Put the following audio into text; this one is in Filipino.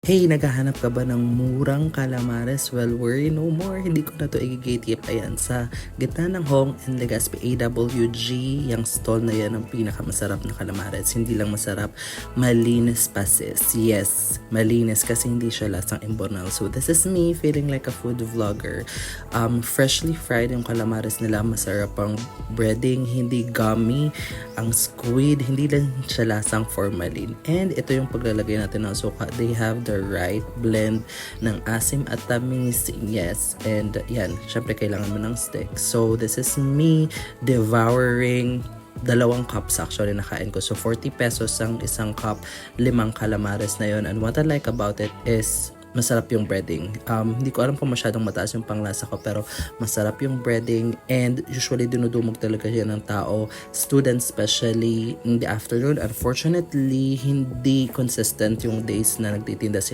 Hey, naghahanap ka ba ng murang calamares? Well, worry no more. Hindi ko na to i-gatekeep. Ayan, sa gitna ng Hong and Legazpi AWG, yung stall na yan ang pinakamasarap na calamares. Hindi lang masarap, malinis pa sis. Yes, malinis kasi hindi siya lasang imbornal. So this is me feeling like a food vlogger. Freshly fried yung calamares nila. Masarap ang breading, hindi gummy. Ang squid, hindi lang siya lasang formalin. And ito yung paglalagay natin ng suka. They have the right blend ng asim at tamis. Yes. And yan, syempre kailangan mo ng stick. So this is me devouring dalawang cups actually nakain ko. So 40 pesos ang isang cup, 5 calamares na yon. And what I like about it is masarap yung breading. Hindi ko alam kung masyadong mataas yung panglasa ko pero masarap yung breading and usually dinudumog talaga yan ng tao, students especially in the afternoon. Unfortunately, hindi consistent yung days na nagtitinda sila